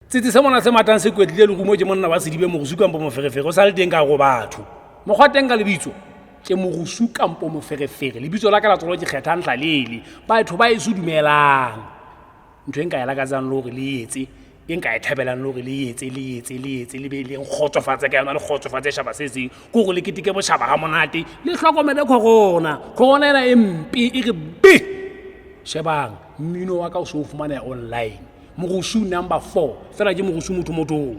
tsetse se mona se matang se kwetlile le go mo je monna ba se dibe mo go sukampo mo ferefere o sa le teng ka go batho mo gwa teng ka lebitso ke mo go sukampo mo ferefere lebitso la ka la tsolo ke kgetha ntlalele batho ba e sudumelang ntwe nka ela ka tsang lo re le etse e nka e thabelang lo re le etse le be le nkgotsofatsa ka yona le khotsofatsa shaba setseng go go le ketike bo shaba ga monate le hlokomele khona ena empi e re be shebang mmino wa ka o so fumana online mogosu number 4 fela ke mogosu motho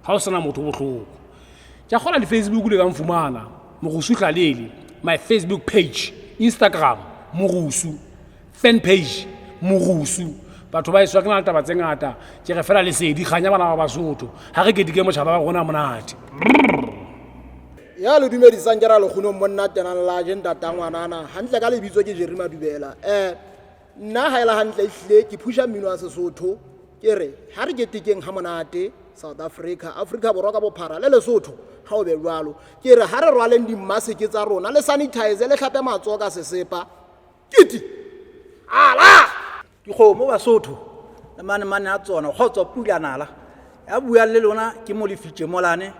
ha o sana motho bohloko ja khola le Facebook le ka mfumana mogosu Hlalele my Facebook page Instagram mogosu fan page mogosu batho ba iswa ke na taba tse ngata ke re fela le sedi ganya bana ba Basotho ha re ketike motšhaba ba gona monate ya le dumedisang jara le kgono monna tena la agenda tangwanana hantle ka lebitso ke Jerry Madubela nna ha ela hantle ihle ke phusha mmino wa Sesotho ke re ha re ketikeng ha monate South Africa borwa ka bophara le Lesotho ha o be jwalo ke re ha re rwaleng dimmaseke tsa rona le sanitize le hlape matso ka sesepa kiti ala dikgomo Basotho le mane a tsona kgotso pulanala ya bua le lona ke mo lefitše molane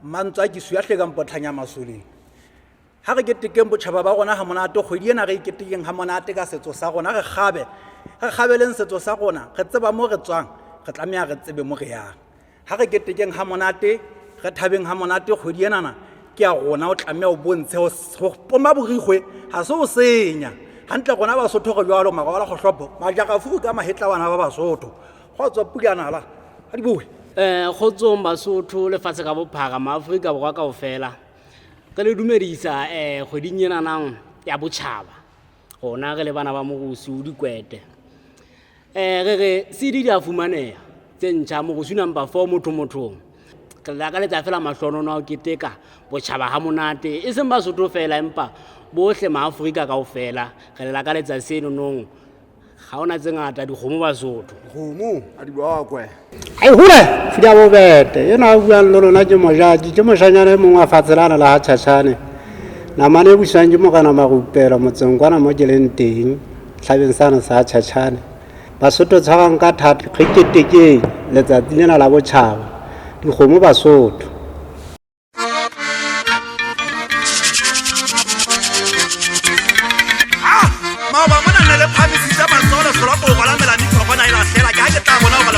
mantswa ke suya hle ka mpotlhanya masoleng ha re ketekeng botšhaba ba gona ha monate kgwedi ena re ketekeng ha monate ka setso sa gona re gabeleng setso sa gona re tseba mo re tswang re tlamea re tsebe mo re yang ha re ketekeng ha monate re thabeng ha monate kgwedi ena ke a gona o tlamea o bontshe go poma borigwe ha se o senya hantle gona Basotho go jwalo magwala go hlopho majakafu ka mahetla bana ba Basotho go tswa pulanala ha di bue khotso Basotho le fatse ka bophara ma Afrika borwa ka ofela re le dumedisa kgweding ena nang ya botšhaba gona re le bana ba mogosu dikwete re CD di a fumaneha tse ntšha mogosu number 4 motho ke la ka letsa fela mahlonono a keteka botšhaba ha monate e seng Basotho fela empa bohle ma Afrika ka ofela re la ka letsa seno nong ga ona tse ngata dikgomo Basotho gomo a di bua kwe ai hule fida bo bete yena bua le lona ke mojaji ke moshanyane mongwe a fatselana la ha tshashane na mane busang ke mogana magupela motseng kwana mo keleng teng tlhabeng sana sa tshashane Basotho tshwarang ka thata kgeketeke letsatsi lena la botšhaba dikgomo Basotho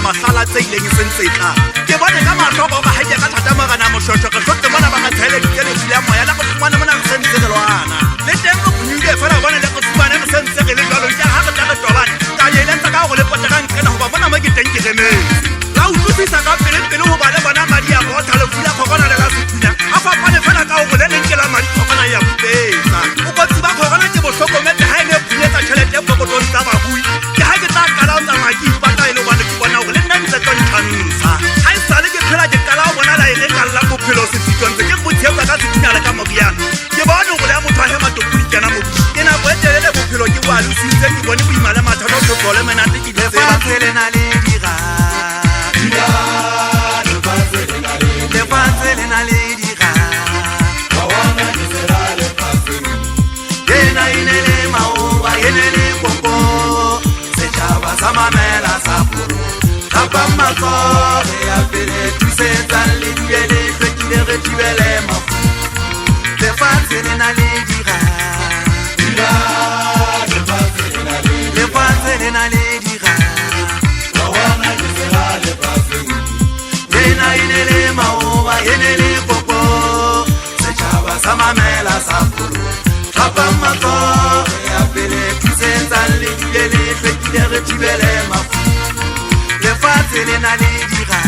masala tse ileng e sentse tla ke bone ka mahloko ba haike ka thata magana moshosho ke hlote mona ba ka tshele dikele tsile moya la go fumana mona re sentse ke lwana le teng go buile fela bona le go fumana re sentse ke le jalo ja ha re tla re tobane ta yele tsa ka go le potega nkena go ba bona mo ke teng ke gemetse la utlwisisa ka pele ho bana bona madi ya go thale fula khogona le la sutuna a fa pane fela ka go le neng ke la madi khogona ya bupetsa o go tsiba khogona ke bohlokomete ha ene buetsa tšhelete go go tsa ba bui ke ha ke tla kala o tsamaya ke ipata ile bona ke bona go le nna ntse tontshantsha ha e sale ke phela ke kala o bona la ene ka la bophelo se tshitsontshe ke botsheba ka sethunyana ka mobiana ke bona go le motho a hema topikana mo ke na bo etelele bophelo ke wa lusitse ke bone boimala mathata go gole menate ke le ba tsele na le dira le fatsele na le dira bawana ke sera le fatsele ena inele maoba inele koko setšhaba sa mamela sa puro kapa matsore ya pele thusetsa le diele hlwekile re thibele mafu lefatshe le na le dira lefatshe le na le dira bawana ke sera le fatshe ena inele maoba inele koko setšhaba sa mamela sa puro kapa matsore ya pele thusetsa le diele hlwekile re thibele mafu lefatshe le na le dira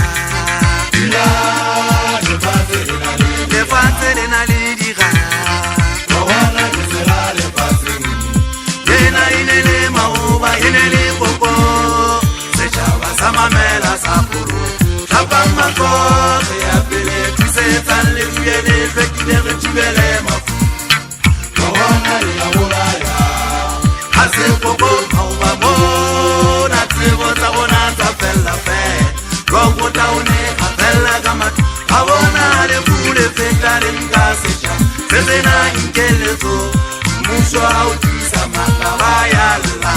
lefatshe le na le dira bawana ke sera lefatshe ena inele maoba inele koko setšhaba sa mamela sa puro tlhapa matsore ya pele thusetsa le diele hlwekile re thibele mafu bawana le ya bolaya ha se koko maoba bona tsebo tsa bona tsa fella fela rogo taone ga fella ka matho a bona le fule feta le nka setšha se sena inkeletso mmuso a o thusa makaba ya lla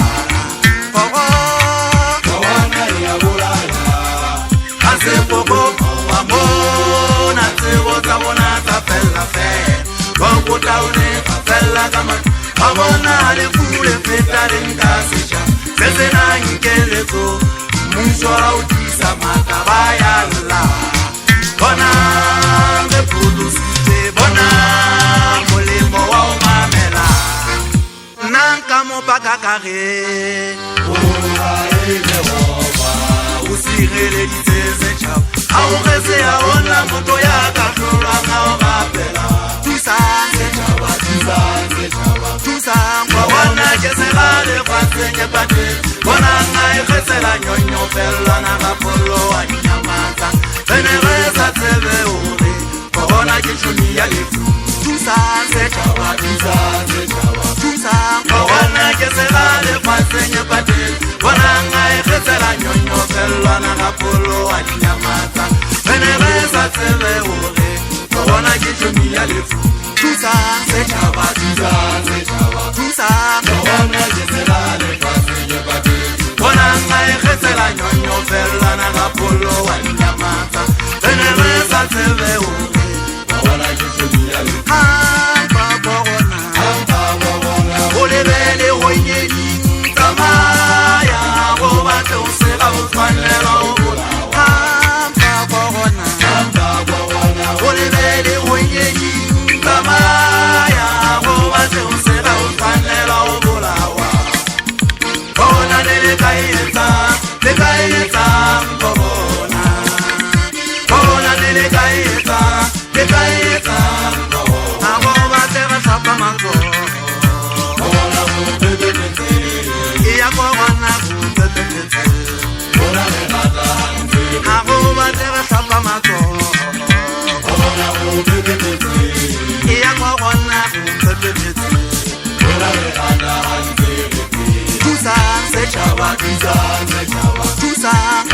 bawana ya bolaya tsepoko wa mona tsebo tsa bona tsa fella fela wa go taone fa fella ka ma wa bona le fule feta le nka seja se se na nkeletso mmuso a o disa mataba ya lla bona me produsite bona molemo wa o mamela nanka mo bakakare o ha ile o sireleditse setšhaba a o gese a ona moto ya ka tlolwa ka o gapela thusang setšhaba thusang kwa bona ke segale fatsenge pate bona nga e gesela nyonyo fela na gapolo wa dinyamatsa bene re sa tsebe ore bona ke tšhomi ya lefu thusang setšhaba thusang kwa bona ke segale fatsenge pate bona nga e gesela nyonyo fela na gapolo wa dinyamatsa bene re sa tsebe ore bona ke tšhomi ya lefu thusang setšhaba thusang bona ke segale fatsenge pate bona nga e gesela nyonyo fela na gapolo wa dinyamatsa bene re sa tsebe ore bona ke tšhomi ya lefu hamba bona o lebele go nyedi tsamaya go batla o sega o tshwanela o bolawa hamba bona o lebele go nyedi tsamaya go batla o sega o tshwanela o bolawa bona le kaetsa bona le kaetsa a go batla ga tlhapa matso ya go bona go pepetse a go batla ga tlhapa matso ya go bona go pepetse thusang setšhaba thusang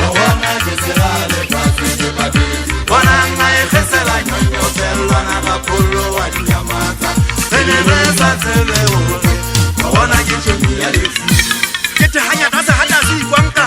bona nga e gesela nyonyo fela na gapolo wa dinyamatsa bene re sa tsebe ore bona ke tšhomi ya lefu ke tehanya ka segata se ikwanka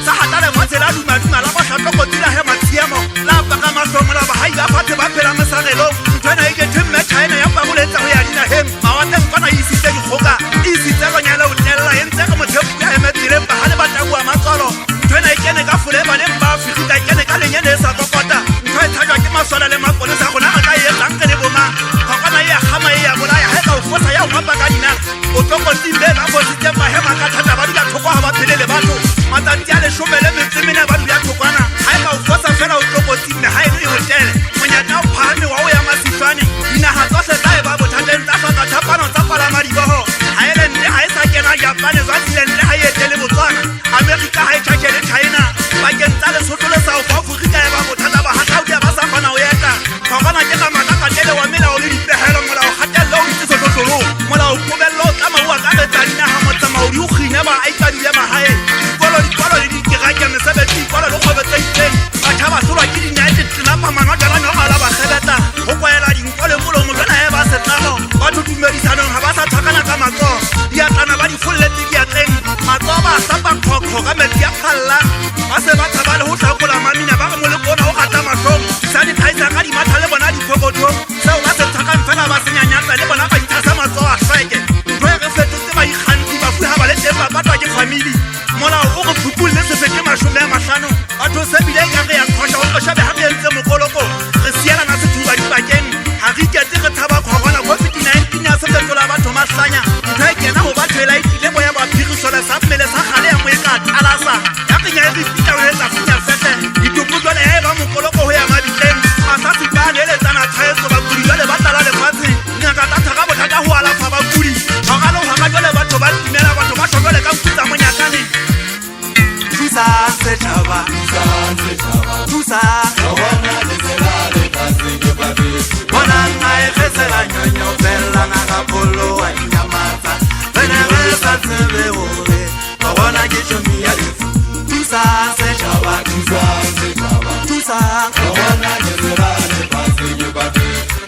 sa gata le matshe la dumaduma la go tlhatlokotila he matshiamo la baka mahlomo la bahai ba fathe ba phela mesagelong nthwana e ke themme china ya pagoletsa go ya dinageng mawateng kwana e isitse dikgoka e isitse gonyala o tlela e ntse ka mothepu ya emetileng bagale ba taua matswalo nthwana e kene ka foleba le mba afrika e kene ka lenyene e sa kokota ntho e thajwa ke maswala le maponesa gona ga ka e tlanke le boma gokana e ya gama e ya bolaya ga e ka o fosa ya o ngapa ka dinaga o tlokotimbe ba fositse mahema ka thata ba dula thoko ga ba phele le batho matsatsi a lesome le metsemene ba dula thokwana ga e ka o fosa fela o tlokotimbe ga e le e hotele monyata o phame wa o ya masitshwane dinaga tsotlhe tsa e ba bothateng tsa tlhoka thapano tsa palama dibogo ga e lente ga e sa kena japane swazilentle ga e etele botswana amerika ga e tšhatše le china bakeng tsa lesotho le south africa e ba bothata ba gatlhaudia ba sa kgona o eta gogana ke ga makakatele wa melao le dipegelo molao gatelelo o itse sotlotlolong molao kobelelo o tlamauwa ka betsa dinaga motsamaodi o kgine ba a ikadile magae dikwalo le dikerake mesebetsi ikwalo le kgwebo tse itseng batšha ba solwa ke dinyaete tsenapa manwa jala nyogala ba sebeta go kwaela dinko le molomo jona e ba setlamo batho tumedisanong ga ba sa thakana ka matsogo diatlana ba di folletse diatleng matsogo ba sapa kgokgo ka metsi a phallang ba se ba thaba le go hlakola mamina ba re mo le kona go gata matlhong sa dithaisa ka dimatha le bona diphokothong seo ba se thakang fela ba senyanyatsa le bona ba ithasa matsogo a tlhweke ntho e re fetotse ba ikgantsi bafu ga ba le teng ba patwa ke famili molao o go phupulle sefete 50 batho sebile ka re ya kgosha o tlošabe ga re entse mokoloko re sielana sethuba dipakeng ga re iketse re thaba kgogona covid-19 ya sefetola batho mahlanya ntho e kena go batho e laetile boya baphirišole sa mmele sa gale ya moeka talasa ya kenya e re fita o etsa fenya fete ditopojwane ya e ba mokoloko go ya mabitleng masasipane eletsana tshwaetso bakudi jale ba tlala lefatshe ngaka tata ka bothata go alafa bakudi gogale go ga jale batho ba timela batho ba tlhokole ka nkutsa monyakane thusang setšhaba thusang bona nga e gesela nyonyo fela na gapolo wa dinyamatsa bene re sa tsebe gore ba bona ke tšhomi ya lefu thusang setšhaba thusang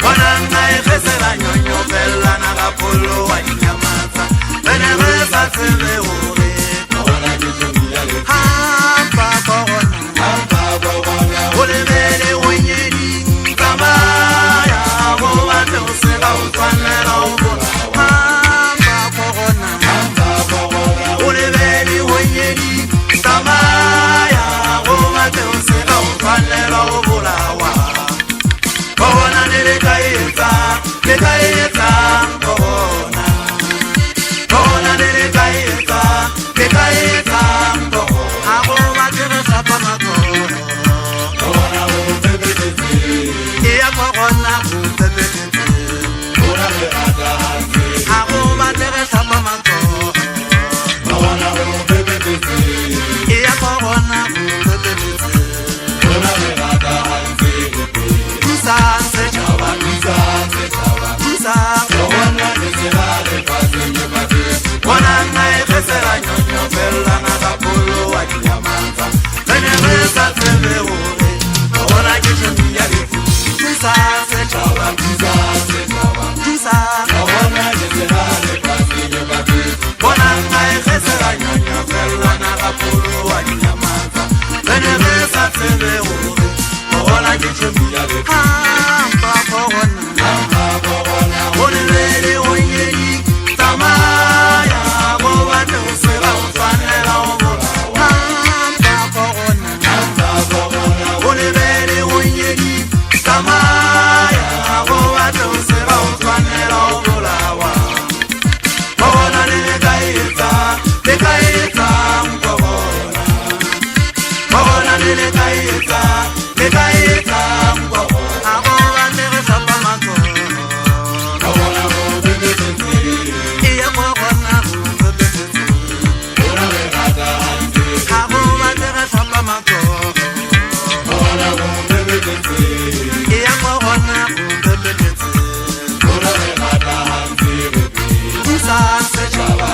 bona nga e gesela nyonyo fela na gapolo wa dinyamatsa bene re sa tsebe gore hamba bona tsebe gore go bona ke tšhomi ya lefu ampa go gona go lebele go nyedi tsamaya go batle go se ba go tshwanela go bolawa ampa go gona go lebele go nyedi tsamaya go batle go se ba go tshwanela go bolawa go bona le ka etsa Mabona le ka etsa mko ago ba le re sapa mako Mabona go bebetse iya go bona go bebetse ora le gata hanti ago ba le re sapa mako Mabona go bebetse iya go bona go bebetse ora le gata hanti Kusa se chava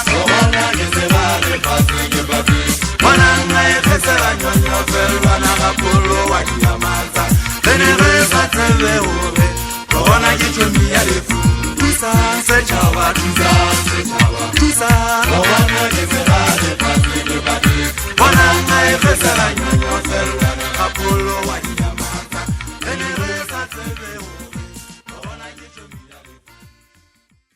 Mabona ke se ba le pasi ke pasi Wananga efesela nyonyo felwana kapolo wa nyamaza Tenereza tebe ore Kona jichomi ya lefu Tusa sechava Tusa Wana kesevale pati kebati Wananga efesela nyonyo felwana kapolo wa nyamaza Tenereza tebe ore Kona jichomi ya lefu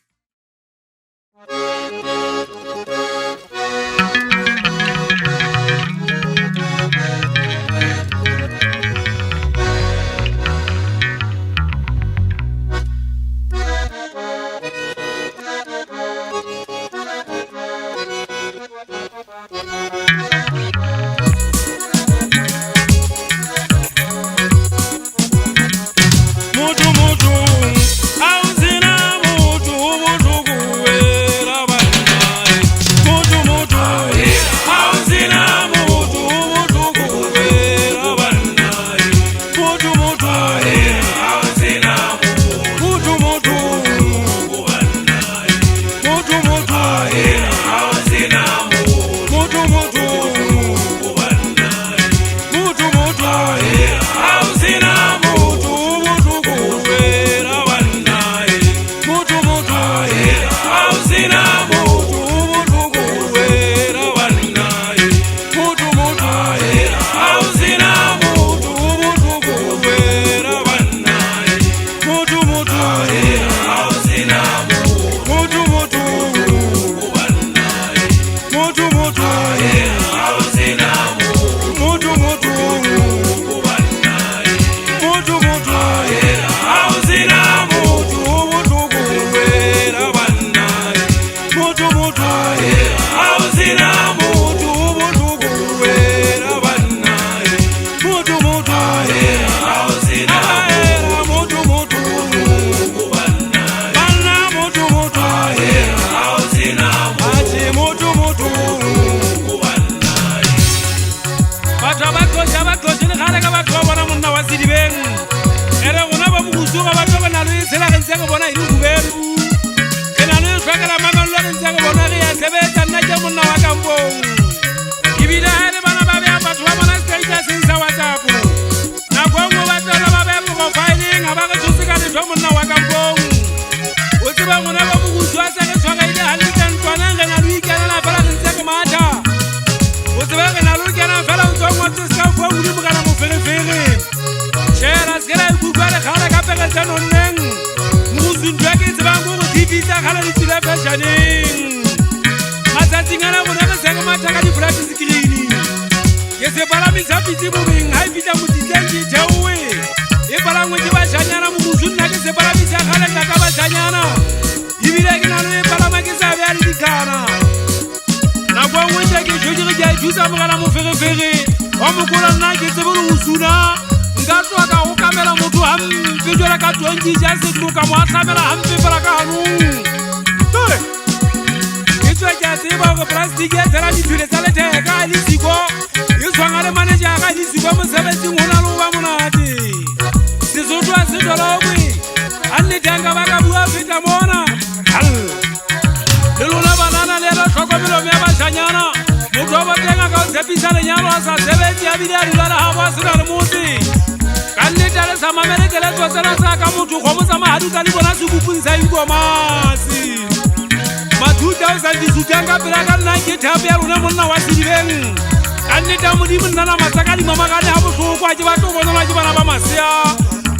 ka nnete modimo nna na matsakadi mamakane ha bohloko a ke batlo go bonela ke bana ba masea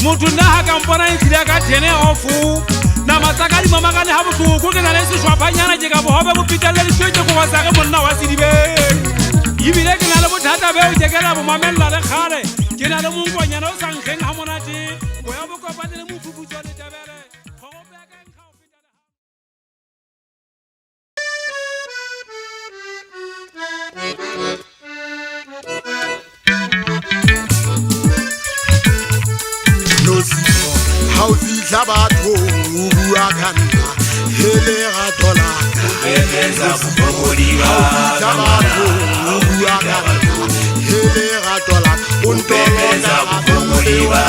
motho nna ha ka mpona ehlile ka 10 off na matsakadi mamakane ha bohloko ke na le seshwaphanyana ke ka bohobe bo pitelle ditšwe ke go basage monna wa sedibeng ebile ke na le bothata beo ke kena bomamella le kgale ke na le monkonyana o sa nkgeng ha monate go ya bokopane le mofufutso le tebele Haufitlha batho o bua ka nna hele rato laka haufitlha batho o bua ka nna hele rato laka o ntolonda bafokodiwa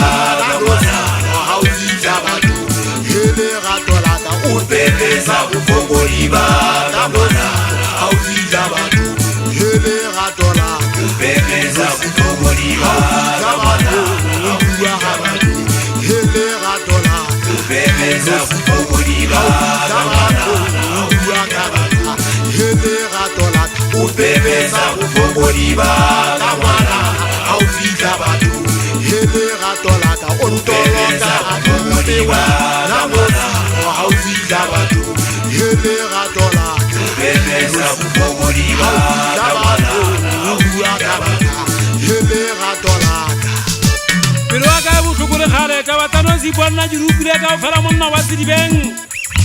haufitlha batho hele rato laka o pepesa bofokodiwa ka mona haufitlha batho hele rato laka o pepesa bofokodiwa ka mona o bua ka batho hele rato laka Bebeza kufokodiba Kamana Uakabana Hele ratola Ubebeza kufokodiba Kamana Aufika batu Hele ratola Ontolonga Akutewa Namona Aufika batu Hele ratola Bebeza kufokodiba Kamana Uakabana Hele ratola Pero acá busco le jale tabatano si ponna dirupile ka fela monna wa sidibeng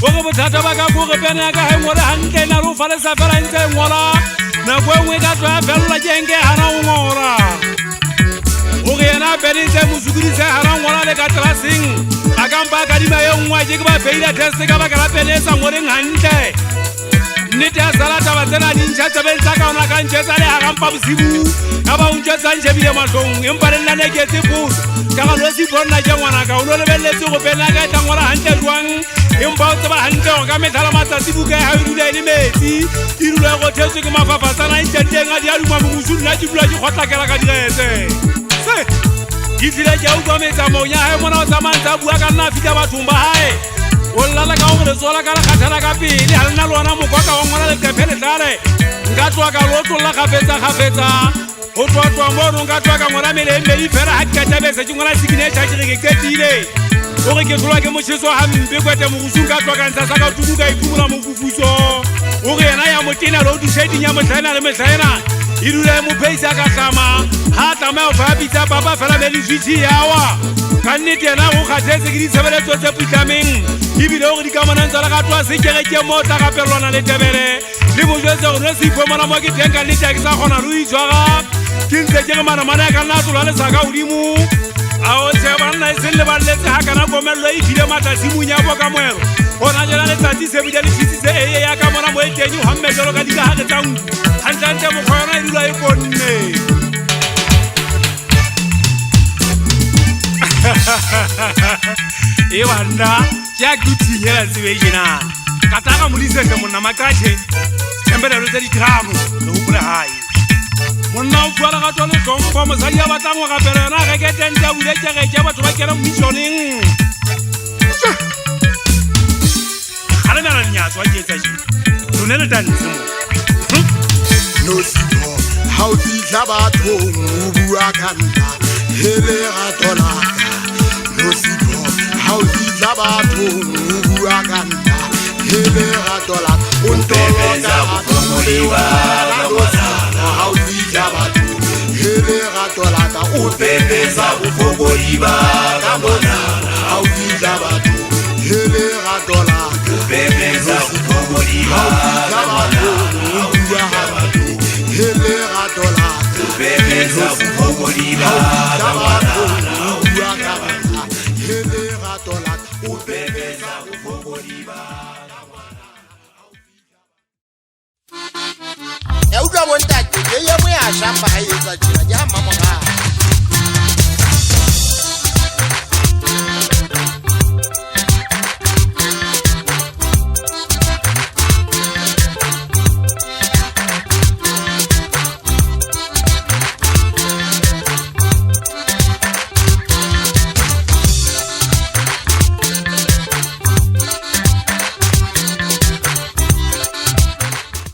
o go bothata ba ka go go pena ka he ngora hantle na ro fale sa fela ntse ngora na go ngwe ka twa fela jenge hana ngora o ge na bedi tse musukuri tse hana ngora le ka tracing aka mpa ka dima ye ngwa je ke ba feila test ka ba ka la penesa ngoreng hantle nnete ya salata ba tsena dintšha tsebentsa ka ona ka ntšhetsa le ga mpa bosibu ka ba untšhetsa ntšhebile matlhong empa re nna ne ke tsepotso ka ga no se iponna ke ngwanaka o no lebeletse go pena ka eta ngwana hantle jwang empa o tseba hantle go ka methala matsatsi buka ya ga e dula e le metsi e dula e gothetswe ke mafafatsana entšenteng a di a duma mogosu nna ke dula ke kgotlakela ka diretse se ke tlile ke a utlwa metsamong ya gae mona o tsamantse a bua ka nna a fitlha bathong ba gae o llala ka gore tsola ka lekgathana ka pele ga lena le ona mokwaka wa ngwana letepe letlare nka tloa ka lotlolla kgafetsa go tloa mono nka tloa ka ngwana melemmedi fela ga keketabese ke ngwana signature ke re ke ketile o re ke tlolwa ke motšheso gampe kwete mogosong ka tloa ka ntsha sa ka tuku ka iphumula mofufutso o re yena ya motena le o dišeding ya motlhaena le metlhaena e dula e mopheisa ka tlama ga a tlamaya go fa pitsa papa fela meleswitšhi yawa ka nnete yena go kgathetse ke ditshebeletso tse putlameng ebile o re dikamanang tsa le gatwa sekereke mo o tla gapelelwana le tebele le mojetse go ne se iphomona mo ke teng ka nnete ya ke sa kgona le o itshwara ke ntse ke re manamane ya ka nna a tsolwa le saka godimo a o tshebanna e seng le baleletse ga kana komelelo e file matlatsimong ya bo ka moelo gona jela letsatsi sebile le tšhitsitse ee ya ka mona mo e teng ga mmetelo ka dikagage tsa nku gantlante mokgwa yona e dula e konne e banna ke a kutinyela tsebešena ka taga modisese monna makatšhe thembelelo tse ditramo le gopole gae monna o fuala ga tswa le tlhompho mosadi a batlang go gapela yona ge ke tente a bule kegeke batho ba kena mmissioneng ga le mela lenyatswa ke etsa je lone le tantse mo Nosipho haufitlha bathong o bua ka nna hele rato laka Nosipho haufitlha bathong o bua ka nna hele rato laka o ntolonga bafokodiwa haufitlha bathong hele rato laka o pepesa bofokodiwa ka mona haufitlha bathong hele rato laka o pepesa bofokodiwa ka mona o bua ka bathong hele rato laka o pepesa bofokodiwa ka mona o bua ka bathong hele rato laka o pepesa bofokodiwa ya utlwa bontate ye ye mo ya shapa ha e etsa tjena